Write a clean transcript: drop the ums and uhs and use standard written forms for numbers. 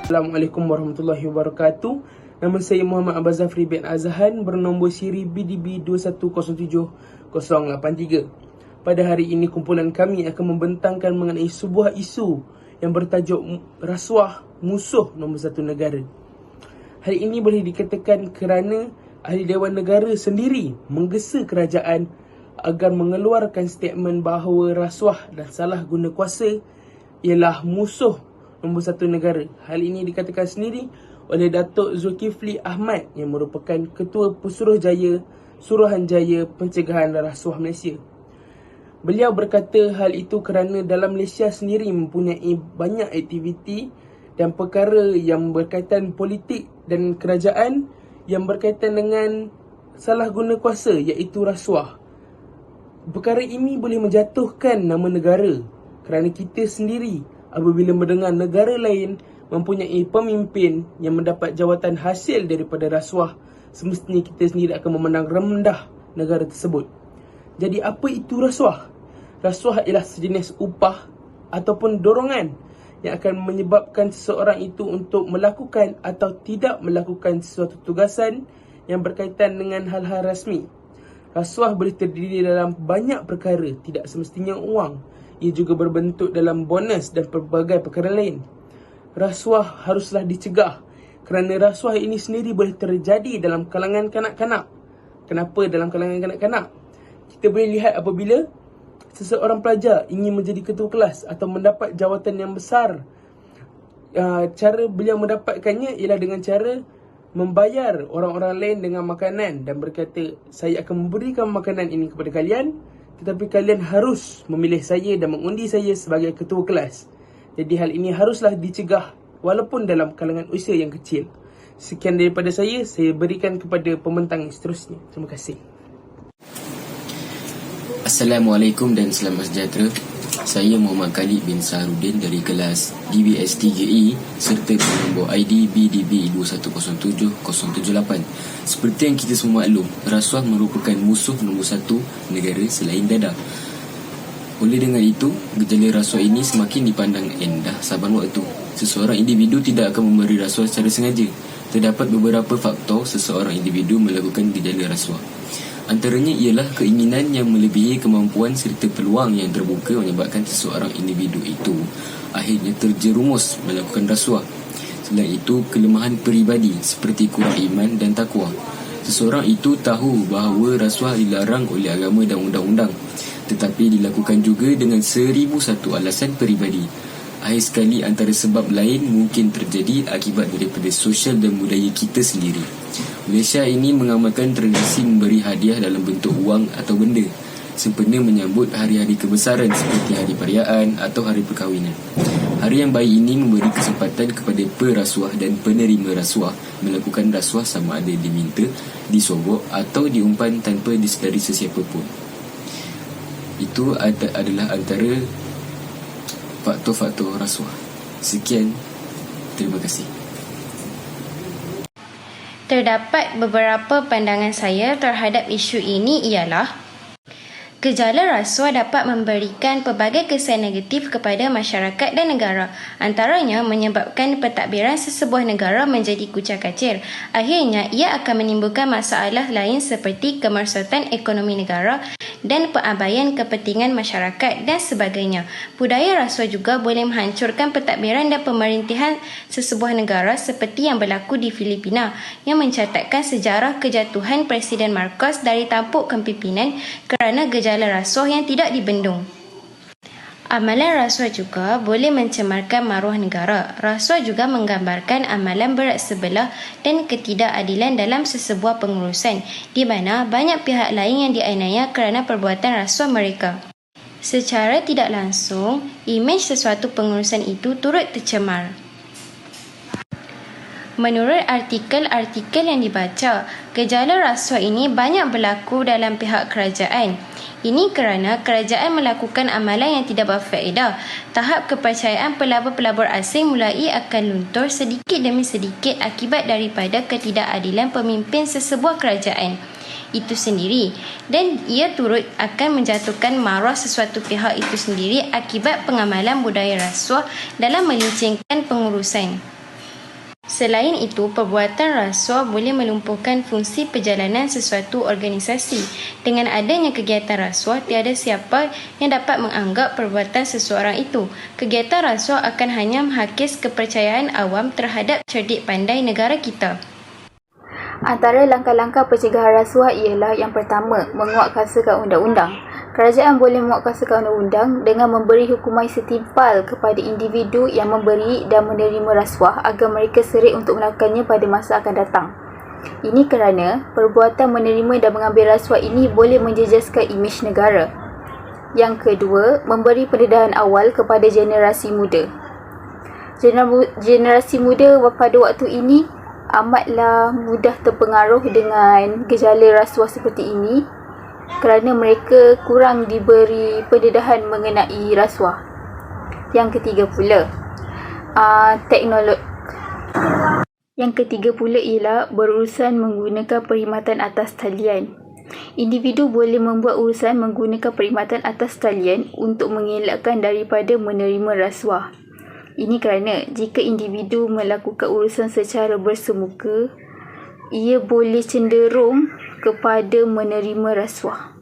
Assalamualaikum warahmatullahi wabarakatuh. Nama saya Muhammad Abaz Zafri bin Azhan, bernombor siri BDB 2107-083. Pada hari ini kumpulan kami akan membentangkan mengenai sebuah isu yang bertajuk rasuah musuh nombor satu negara. Hal ini boleh dikatakan kerana Ahli Dewan Negara sendiri menggesa kerajaan agar mengeluarkan statement bahawa rasuah dan salah guna kuasa ialah musuh nombor satu negara. Hal ini dikatakan sendiri oleh Datuk Zulkifli Ahmad yang merupakan Ketua Suruhanjaya Pencegahan Rasuah Malaysia. Beliau berkata hal itu kerana dalam Malaysia sendiri mempunyai banyak aktiviti dan perkara yang berkaitan politik dan kerajaan yang berkaitan dengan salah guna kuasa, iaitu rasuah. Perkara ini boleh menjatuhkan nama negara kerana kita sendiri apabila mendengar negara lain mempunyai pemimpin yang mendapat jawatan hasil daripada rasuah, semestinya kita sendiri akan memandang rendah negara tersebut. Jadi apa itu rasuah? Rasuah ialah sejenis upah ataupun dorongan yang akan menyebabkan seseorang itu untuk melakukan atau tidak melakukan sesuatu tugasan yang berkaitan dengan hal-hal rasmi. Rasuah boleh terdiri dalam banyak perkara, tidak semestinya wang. Ia juga berbentuk dalam bonus dan pelbagai perkara lain. Rasuah haruslah dicegah kerana rasuah ini sendiri boleh terjadi dalam kalangan kanak-kanak. Kenapa dalam kalangan kanak-kanak? Kita boleh lihat apabila seseorang pelajar ingin menjadi ketua kelas atau mendapat jawatan yang besar, cara beliau mendapatkannya ialah dengan cara membayar orang-orang lain dengan makanan dan berkata, saya akan memberikan makanan ini kepada kalian, tetapi kalian harus memilih saya dan mengundi saya sebagai ketua kelas. Jadi hal ini haruslah dicegah walaupun dalam kalangan usia yang kecil. Sekian daripada saya berikan kepada pembentang yang seterusnya. Terima kasih. Assalamualaikum dan selamat sejahtera. Saya Muhammad Khalid bin Saharudin dari kelas DBS 3E serta bernombor ID BDB 2107-078. Seperti yang kita semua maklum, rasuah merupakan musuh nombor satu negara selain dadah. Oleh dengan itu, gejala rasuah ini semakin dipandang endah saban waktu. Seseorang individu tidak akan memberi rasuah secara sengaja. Terdapat beberapa faktor seseorang individu melakukan gejala rasuah. Antaranya ialah keinginan yang melebihi kemampuan serta peluang yang terbuka menyebabkan seseorang individu itu akhirnya terjerumus melakukan rasuah. Selain itu, kelemahan peribadi seperti kurang iman dan takwa. Seseorang itu tahu bahawa rasuah dilarang oleh agama dan undang-undang, tetapi dilakukan juga dengan 1001 alasan peribadi. Akhir sekali, antara sebab lain mungkin terjadi akibat daripada sosial dan budaya kita sendiri. Malaysia ini mengamalkan tradisi memberi hadiah dalam bentuk wang atau benda sempena menyambut hari-hari kebesaran seperti hari perayaan atau hari perkahwinan. Hari yang baik ini memberi kesempatan kepada perasuah dan penerima rasuah melakukan rasuah sama ada diminta, disogok atau diumpan tanpa disedari sesiapa pun. Itu adalah antara faktor-faktor rasuah. Sekian, terima kasih. Terdapat beberapa pandangan saya terhadap isu ini ialah gejala rasuah dapat memberikan pelbagai kesan negatif kepada masyarakat dan negara. Antaranya menyebabkan pentadbiran sesebuah negara menjadi kucar-kacir. Akhirnya, ia akan menimbulkan masalah lain seperti kemerosotan ekonomi negara dan pengabaian kepentingan masyarakat dan sebagainya. Budaya rasuah juga boleh menghancurkan pentadbiran dan pemerintahan sesebuah negara seperti yang berlaku di Filipina yang mencatatkan sejarah kejatuhan Presiden Marcos dari tampuk kepimpinan kerana gejala rasuah yang tidak dibendung. Amalan rasuah juga boleh mencemarkan maruah negara. Rasuah juga menggambarkan amalan berat sebelah dan ketidakadilan dalam sesebuah pengurusan, di mana banyak pihak lain yang dianiaya kerana perbuatan rasuah mereka. Secara tidak langsung, imej sesuatu pengurusan itu turut tercemar. Menurut artikel-artikel yang dibaca, gejala rasuah ini banyak berlaku dalam pihak kerajaan. Ini kerana kerajaan melakukan amalan yang tidak berfaedah. Tahap kepercayaan pelabur-pelabur asing mulai akan luntur sedikit demi sedikit akibat daripada ketidakadilan pemimpin sesebuah kerajaan itu sendiri, dan ia turut akan menjatuhkan maruah sesuatu pihak itu sendiri akibat pengamalan budaya rasuah dalam melincingkan pengurusan. Selain itu, perbuatan rasuah boleh melumpuhkan fungsi perjalanan sesuatu organisasi. Dengan adanya kegiatan rasuah, tiada siapa yang dapat menganggap perbuatan seseorang itu. Kegiatan rasuah akan hanya menghakis kepercayaan awam terhadap cerdik pandai negara kita. Antara langkah-langkah pencegahan rasuah ialah yang pertama, menguatkuasakan undang-undang. Kerajaan boleh menguatkuasakan undang-undang dengan memberi hukuman setimpal kepada individu yang memberi dan menerima rasuah agar mereka serik untuk melakukannya pada masa akan datang. Ini kerana perbuatan menerima dan mengambil rasuah ini boleh menjejaskan imej negara. Yang kedua, memberi pendedahan awal kepada generasi muda. Generasi muda pada waktu ini amatlah mudah terpengaruh dengan gejala rasuah seperti ini kerana mereka kurang diberi pendedahan mengenai rasuah. Yang ketiga pula, Yang ketiga pula ialah berurusan menggunakan perkhidmatan atas talian. Individu boleh membuat urusan menggunakan perkhidmatan atas talian untuk mengelakkan daripada menerima rasuah. Ini kerana jika individu melakukan urusan secara bersemuka, ia boleh cenderung kepada menerima rasuah.